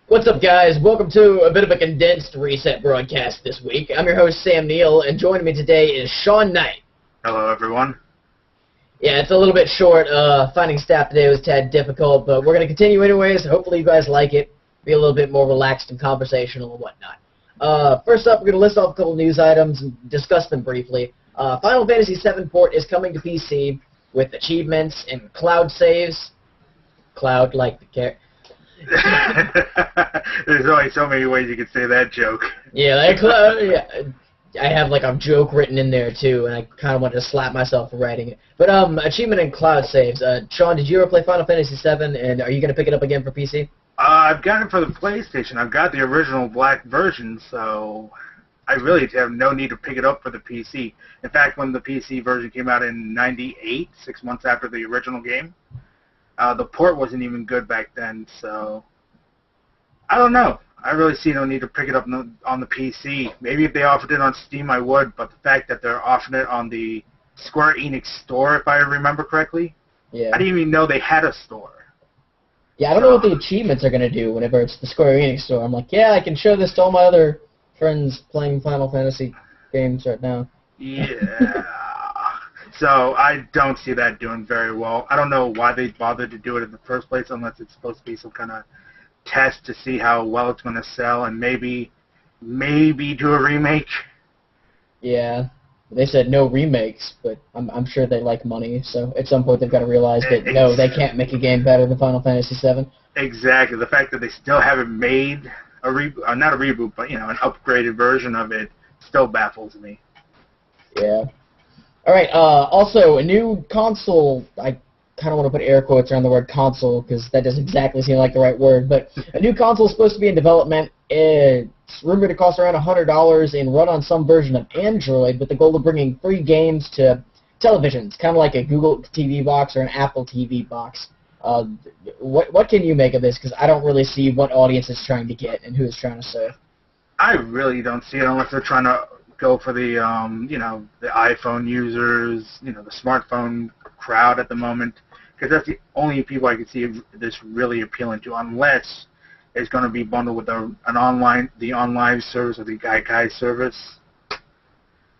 What's up, guys? Welcome to a bit of a condensed reset broadcast this week. I'm your host, Sam Neal, and joining me today is Sean Knight. Hello, everyone. Yeah, it's a little bit short. Finding staff today was a tad difficult, but we're going to continue anyways. Hopefully you guys like it. Be a little bit more relaxed and conversational and whatnot. First up, we're going to list off a couple news items and discuss them briefly. Final Fantasy VII Port is coming to PC with achievements and cloud saves. Cloud, like the character. There's only so many ways you could say that joke. Yeah, I have like a joke written in there too, and I kind of wanted to slap myself for writing it. But achievement and cloud saves. Sean, did you ever play Final Fantasy VII, and are you going to pick it up again for PC? I've got it for the PlayStation. I've got the original black version, so I really have no need to pick it up for the PC. In fact, when the PC version came out in '98, 6 months after the original game, the port wasn't even good back then, so I don't know. I really see no need to pick it up on the PC. Maybe if they offered it on Steam, I would, but the fact that they're offering it on the Square Enix store, if I remember correctly, Yeah. I didn't even know they had a store. Yeah, I don't know what the achievements are going to do whenever it's the Square Enix store. I'm like, yeah, I can show this to all my other friends playing Final Fantasy games right now. Yeah. So I don't see that doing very well. I don't know why they bothered to do it in the first place unless it's supposed to be some kind of test to see how well it's going to sell and maybe do a remake. Yeah. They said no remakes, but I'm sure they like money, so at some point they've got to realize that, no, they can't make a game better than Final Fantasy VII. Exactly. The fact that they still haven't made a reboot, not a reboot, but, you know, an upgraded version of it still baffles me. Yeah. All right, also, a new console, I kind of want to put air quotes around the word console because that doesn't exactly seem like the right word, but a new console is supposed to be in development. It's rumored to cost around $100 and run on some version of Android with the goal of bringing free games to televisions, kind of like a Google TV box or an Apple TV box. What can you make of this? Because I don't really see what audience it's trying to get and who it's trying to serve. I really don't see it unless they're trying to go for the, you know, the iPhone users, you know, the smartphone crowd at the moment, because that's the only people I can see this really appealing to, unless it's going to be bundled with the online service or the Gaikai service.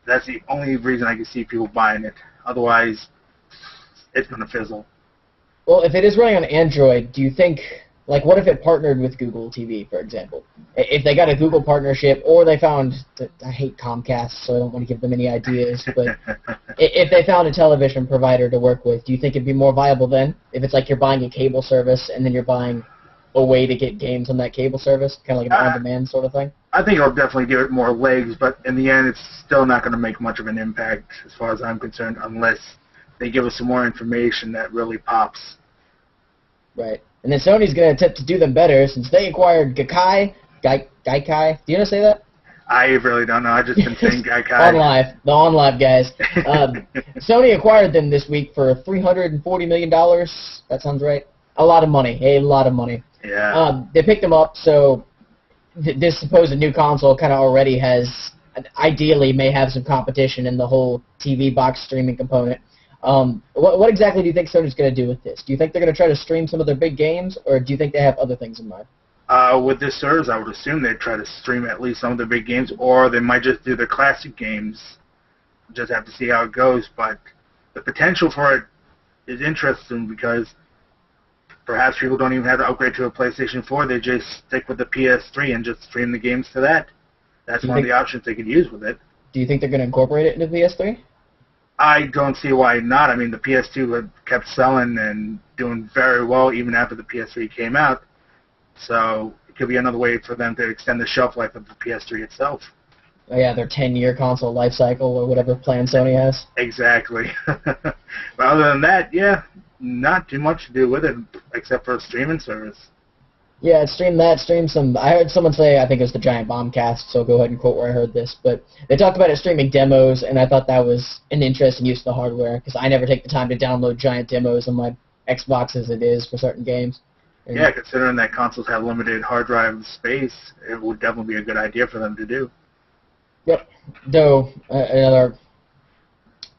That's the only reason I can see people buying it. Otherwise, it's going to fizzle. Well, if it is running on Android, do you think, like, what if it partnered with Google TV, for example? If they got a Google partnership, or they found, I hate Comcast, so I don't want to give them any ideas, but if they found a television provider to work with, do you think it'd be more viable then? If it's like you're buying a cable service, and then you're buying a way to get games on that cable service, kind of like an on-demand sort of thing? I think it'll definitely give it more legs, but in the end, it's still not going to make much of an impact, as far as I'm concerned, unless they give us some more information that really pops. Right. And then Sony's going to attempt to do them better since they acquired Gaikai. Gaikai? Do you know how to say that? I really don't know. I've just been saying Gaikai. The OnLive guys. Sony acquired them this week for $340 million. That sounds right. A lot of money. A lot of money. Yeah. They picked them up, so this supposed new console kind of already has, ideally, may have some competition in the whole TV box streaming component. What exactly do you think Sony's going to do with this? Do you think they're going to try to stream some of their big games, or do you think they have other things in mind? With this service, I would assume they'd try to stream at least some of their big games, or they might just do their classic games. Just have to see how it goes, but the potential for it is interesting because perhaps people don't even have to upgrade to a PlayStation 4. They just stick with the PS3 and just stream the games to that. That's one of the options they could use with it. Do you think they're going to incorporate it into PS3? I don't see why not. I mean, the PS2 had kept selling and doing very well even after the PS3 came out. So it could be another way for them to extend the shelf life of the PS3 itself. Oh, yeah, their 10-year console life cycle or whatever plan Sony has. Exactly. But other than that, yeah, not too much to do with it except for a streaming service. Yeah, stream that, stream some. I heard someone say, I think it was the Giant Bombcast, so go ahead and quote where I heard this, but they talked about it streaming demos, and I thought that was an interesting use of the hardware, because I never take the time to download giant demos on my Xbox as it is for certain games. And yeah, considering that consoles have limited hard drive space, it would definitely be a good idea for them to do. Yep. Though, another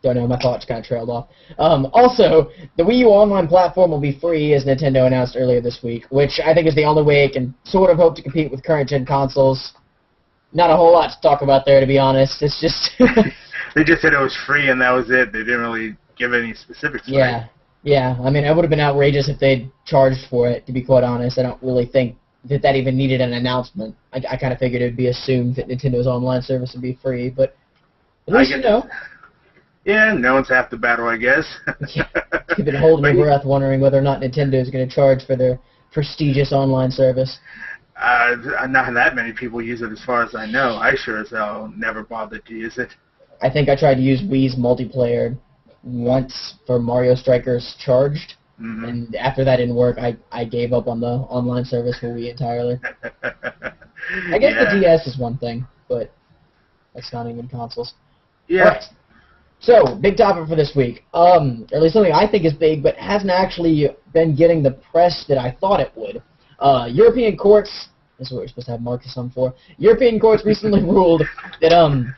Don't know, my thoughts kind of trailed off. Also, the Wii U Online platform will be free, as Nintendo announced earlier this week, which I think is the only way it can sort of hope to compete with current-gen consoles. Not a whole lot to talk about there, to be honest. It's just... They just said it was free, and that was it. They didn't really give any specifics. Yeah, right? yeah. I mean, it would have been outrageous if they'd charged for it, to be quite honest. I don't really think that even needed an announcement. I kind of figured it would be assumed that Nintendo's online service would be free, but at least you know. Yeah, no one's half the battle, I guess. Yeah. You've been holding your breath wondering whether or not Nintendo is going to charge for their prestigious online service. Not that many people use it as far as I know. I sure as hell never bothered to use it. I think I tried to use Wii's multiplayer once for Mario Strikers Charged, and after that didn't work, I gave up on the online service for Wii entirely. I guess the DS is one thing, but that's not even consoles. Yeah. All right. So, big topic for this week. Or at least something I think is big, but hasn't actually been getting the press that I thought it would. European courts, this is what we're supposed to have Marcus on for. European courts recently ruled that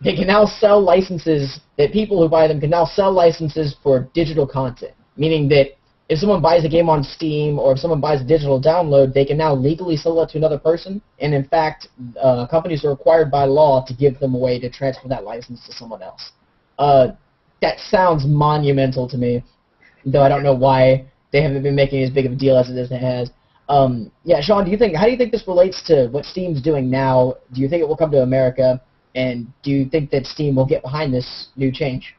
they can now sell licenses, that people who buy them can now sell licenses for digital content. Meaning that if someone buys a game on Steam or if someone buys a digital download, they can now legally sell it to another person. And in fact, companies are required by law to give them a way to transfer that license to someone else. That sounds monumental to me, though I don't know why they haven't been making as big of a deal as it has. Yeah, Sean, how do you think this relates to what Steam's doing now? Do you think it will come to America? And do you think that Steam will get behind this new change?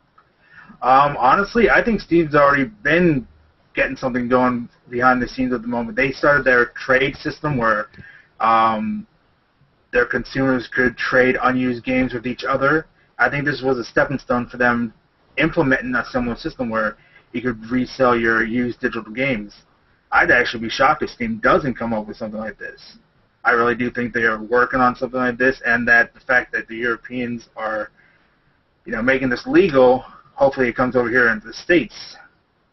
Honestly, I think Steam's already been getting something going behind the scenes at the moment. They started their trade system where their consumers could trade unused games with each other. I think this was a stepping stone for them implementing a similar system where you could resell your used digital games. I'd actually be shocked if Steam doesn't come up with something like this. I really do think they are working on something like this, and that the fact that the Europeans are, making this legal, hopefully it comes over here into the States.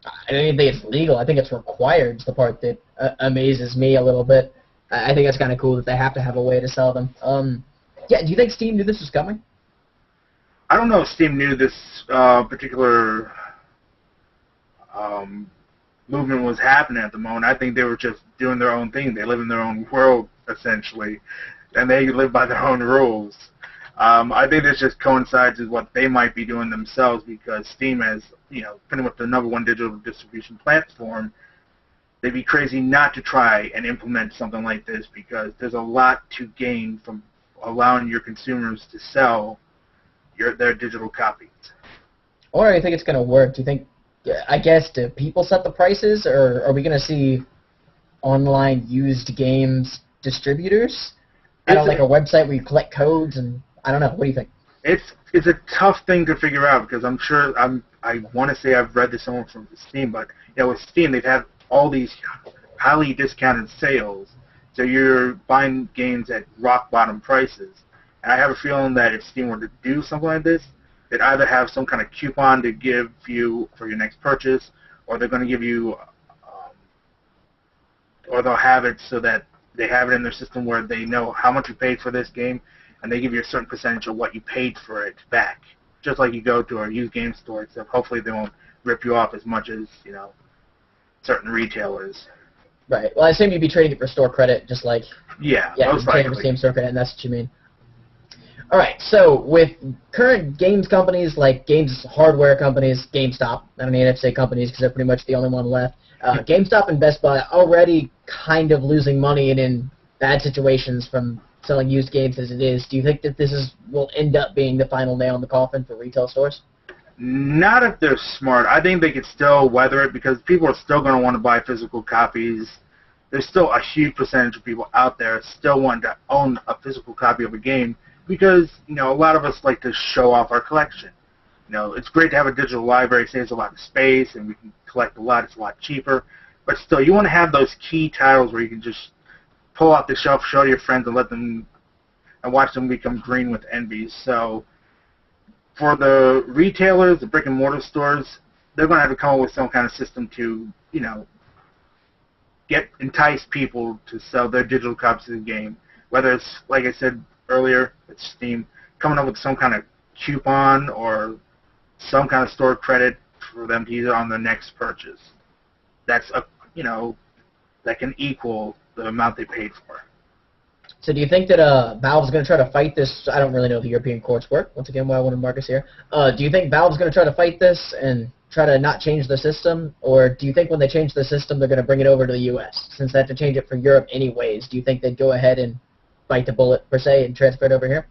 I don't even think it's legal. I think it's required. It's the part that amazes me a little bit. I think that's kind of cool that they have to have a way to sell them. Yeah, do you think Steam knew this was coming? I don't know if Steam knew this particular movement was happening at the moment. I think they were just doing their own thing. They live in their own world, essentially, and they live by their own rules. I think this just coincides with what they might be doing themselves because Steam is, pretty much the #1 digital distribution platform. They'd be crazy not to try and implement something like this because there's a lot to gain from allowing your consumers to sell their digital copies. Or do you think it's going to work? Do you think, I guess, do people set the prices, or are we going to see online used games distributors? I don't know, like a website where you collect codes and, I don't know, what do you think? It's a tough thing to figure out because I want to say I've read this somewhere from Steam, but with Steam they've had all these highly discounted sales, so you're buying games at rock bottom prices. And I have a feeling that if Steam were to do something like this, they'd either have some kind of coupon to give you for your next purchase, or they're going to give you, or they'll have it so that they have it in their system where they know how much you paid for this game, and they give you a certain percentage of what you paid for it back. Just like you go to a used game store, except hopefully they won't rip you off as much as, certain retailers. Right. Well, I assume you'd be trading it for store credit, just like... Yeah, most likely. For Steam store credit, and that's what you mean. All right, so with current games companies like games hardware companies, GameStop, I don't even have to say companies because they're pretty much the only one left, GameStop and Best Buy already kind of losing money and in bad situations from selling used games as it is. Do you think that this will end up being the final nail in the coffin for retail stores? Not if they're smart. I think they could still weather it because people are still going to want to buy physical copies. There's still a huge percentage of people out there still wanting to own a physical copy of a game because, a lot of us like to show off our collection. It's great to have a digital library. It saves a lot of space, and we can collect a lot. It's a lot cheaper. But still, you want to have those key titles where you can just pull off the shelf, show to your friends, and and watch them become green with envy. So for the retailers, the brick-and-mortar stores, they're going to have to come up with some kind of system to, entice people to sell their digital copies of the game. Whether it's, like I said earlier, it's Steam, coming up with some kind of coupon or some kind of store credit for them to use it on their next purchase. That's that can equal the amount they paid for. So do you think that Valve's going to try to fight this? I don't really know how the European courts work. Once again, why I wanted Marcus here. Do you think Valve's going to try to fight this and try to not change the system? Or do you think when they change the system, they're going to bring it over to the U.S.? Since they have to change it for Europe anyways, do you think they'd go ahead and bite the bullet, per se, and transfer it over here?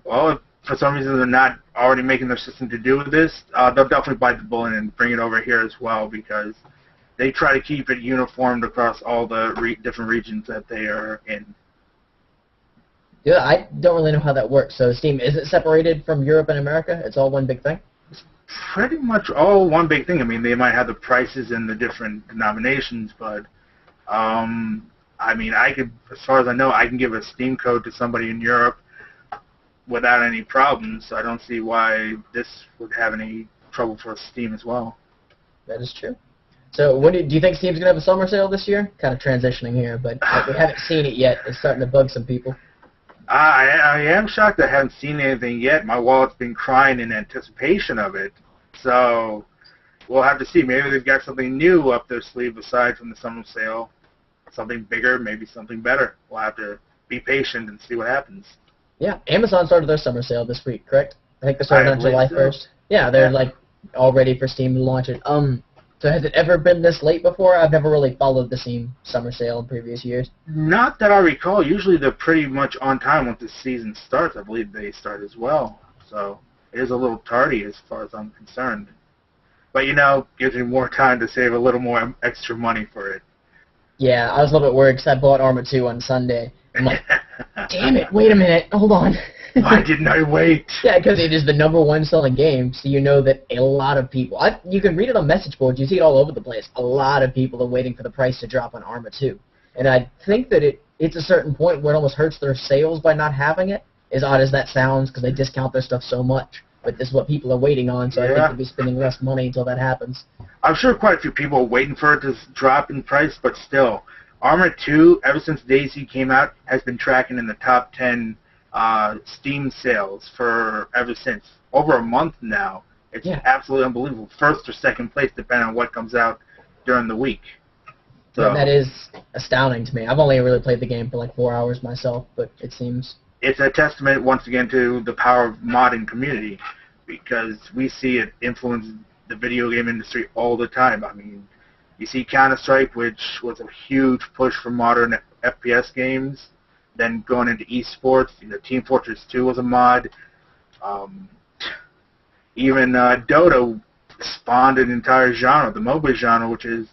Well, if for some reason they're not already making their system to do with this, they'll definitely bite the bullet and bring it over here as well, because they try to keep it uniformed across all the different regions that they are in. Yeah, I don't really know how that works. So Steam, is it separated from Europe and America? It's all one big thing? Pretty much all one big thing. I mean, they might have the prices in the different denominations, but I mean, as far as I know, I can give a Steam code to somebody in Europe without any problems. So I don't see why this would have any trouble for Steam as well. That is true. So do you think Steam's going to have a summer sale this year? Kind of transitioning here, but we haven't seen it yet. It's starting to bug some people. I am shocked I haven't seen anything yet. My wallet's been crying in anticipation of it. So we'll have to see. Maybe they've got something new up their sleeve aside from the summer sale. Something bigger, maybe something better. We'll have to be patient and see what happens. Yeah, Amazon started their summer sale this week, correct? I think they started on July 1st. So. Yeah, they're like all ready for Steam to launch it. So has it ever been this late before? I've never really followed the Steam summer sale in previous years. Not that I recall. Usually they're pretty much on time once the season starts. I believe they start as well. So it is a little tardy as far as I'm concerned. But, gives me more time to save a little more extra money for it. Yeah, I was a little bit worried because I bought Arma 2 on Sunday. I'm like, damn it, wait a minute, hold on. Why didn't I wait? Yeah, because it is the #1 selling game, so you know that a lot of people... you can read it on message boards, you see it all over the place. A lot of people are waiting for the price to drop on Arma 2. And I think that it's a certain point where it almost hurts their sales by not having it, as odd as that sounds, because they discount their stuff so much. But this is what people are waiting on, so I think they'll be spending less money until that happens. I'm sure quite a few people are waiting for it to drop in price, but still, Arma 2, ever since DayZ came out, has been tracking in the top 10 Steam sales for ever since. Over a month now. It's absolutely unbelievable. First or second place, depending on what comes out during the week. So, yeah, that is astounding to me. I've only really played the game for like 4 hours myself, but it seems... It's a testament, once again, to the power of modding community, because we see it influence the video game industry all the time. I mean, you see Counter-Strike, which was a huge push for modern FPS games, then going into esports. Team Fortress 2 was a mod. Even Dota spawned an entire genre, the MOBA genre, which has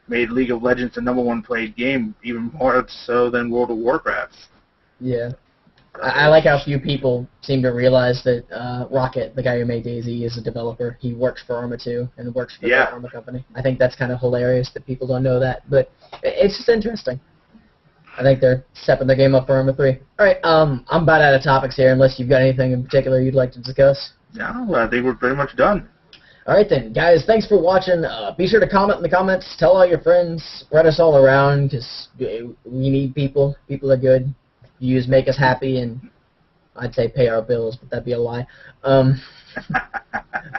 made League of Legends the #1 played game, even more so than World of Warcraft. Yeah. I like how few people seem to realize that Rocket, the guy who made DayZ, is a developer. He works for Arma 2 and works for the Arma company. I think that's kind of hilarious that people don't know that, but it's just interesting. I think they're stepping their game up for Arma 3. All right, I'm about out of topics here, unless you've got anything in particular you'd like to discuss. No, I think we're pretty much done. All right then, guys, thanks for watching. Be sure to comment in the comments. Tell all your friends. Spread us all around, because we need people. People are good. Views make us happy, and I'd say pay our bills, but that'd be a lie. But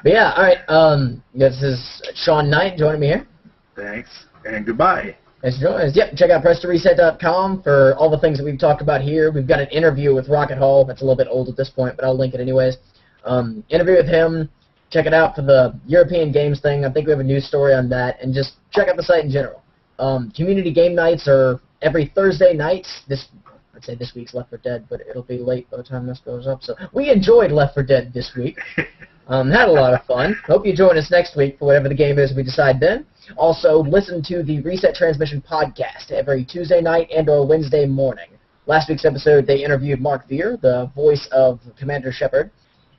yeah, all right. This is Sean Knight joining me here. Thanks, and goodbye. Thanks for joining us. Yep, check out PressToReset.com for all the things that we've talked about here. We've got an interview with Rocket Hall. That's a little bit old at this point, but I'll link it anyways. Interview with him. Check it out for the European Games thing. I think we have a news story on that, and just check out the site in general. Community game nights are every Thursday nights. I'd say this week's Left 4 Dead, but it'll be late by the time this goes up. So we enjoyed Left 4 Dead this week. Had a lot of fun. Hope you join us next week for whatever the game is we decide then. Also, listen to the Reset Transmission podcast every Tuesday night and or Wednesday morning. Last week's episode, they interviewed Mark Veer, the voice of Commander Shepard.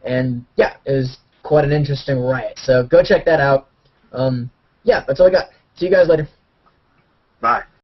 And, yeah, it was quite an interesting riot. So go check that out. Yeah, that's all I got. See you guys later. Bye.